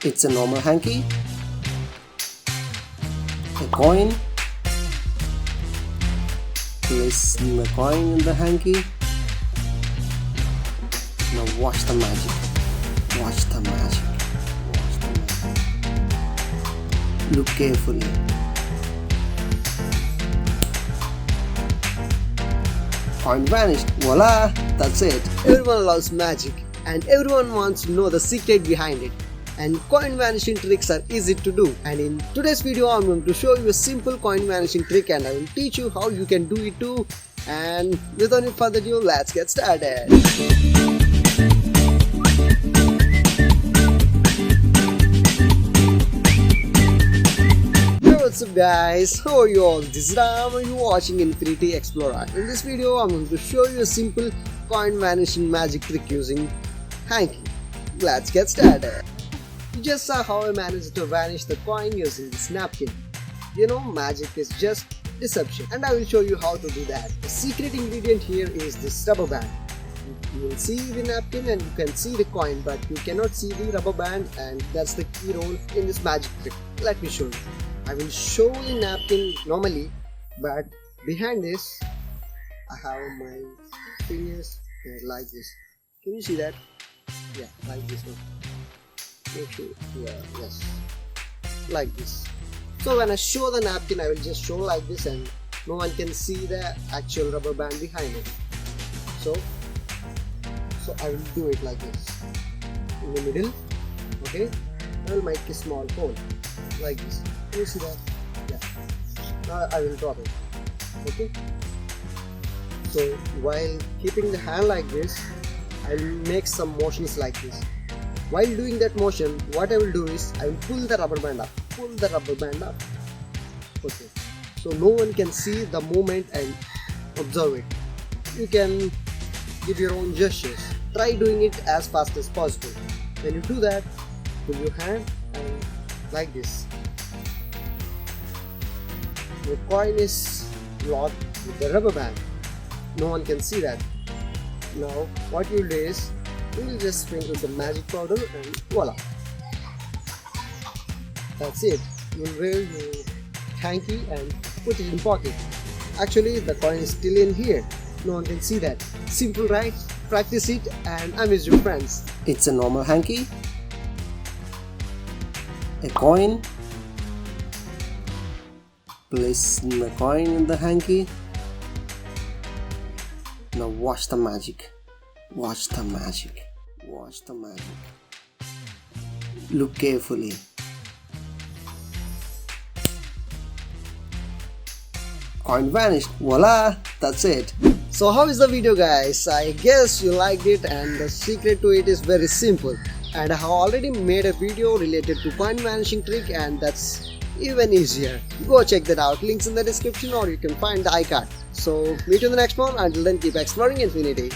It's a normal hanky, a coin. Place the coin in the hanky. Now watch the magic. Watch the magic. Watch the magic. Look carefully. Coin vanished. Voila! That's it. Everyone loves magic and everyone wants to know the secret behind it. And coin vanishing tricks are easy to do. And in today's video, I'm going to show you a simple coin vanishing trick and I will teach you how you can do it too. And without any further ado, let's get started. What's up guys, how are you all? This is Ram and you're watching Infinity Explorer. In this video, I'm going to show you a simple coin vanishing magic trick using hanky. Let's get started. You just saw how I managed to vanish the coin using this napkin. You know, magic is just deception and I will show you how to do that. The secret ingredient here is this rubber band. You will see the napkin and you can see the coin, but you cannot see the rubber band, and that's the key role in this magic trick. Let me show you. I will show the napkin normally, but behind this I have my fingers like this. Can you see that? Yeah, like this one. Make sure, yeah, yes, like this. So when I show the napkin, I will just show like this and no one can see the actual rubber band behind it. So I will do it like this. In the middle, okay, I will make a small hole like this. Can you see that? Yeah. Now I will drop it. Okay. So while keeping the hand like this, I will make some motions like this. While doing that motion, what I will do is I will pull the rubber band up. Pull the rubber band up. Okay. So no one can see the movement and observe it. You can give your own gestures. Try doing it as fast as possible. When you do that, pull your hand and like this. Your coin is locked with the rubber band. No one can see that. Now what you do is you will just sprinkle some magic powder and voila. That's it. You will wear your hanky and put it in pocket. Actually the coin is still in here. No one can see that. Simple, right? Practice it and amuse your friends. It's a normal hanky, a coin. Place the coin in the hanky. Now watch the magic. Watch the magic. Watch the magic. Look carefully. Coin vanished. Voila! That's it. So how is the video guys? I guess you liked it and the secret to it is very simple. And I have already made a video related to coin vanishing trick and that's even easier. Go check that out. Links in the description or you can find the iCard. So meet you in the next one. Until then, keep exploring infinity.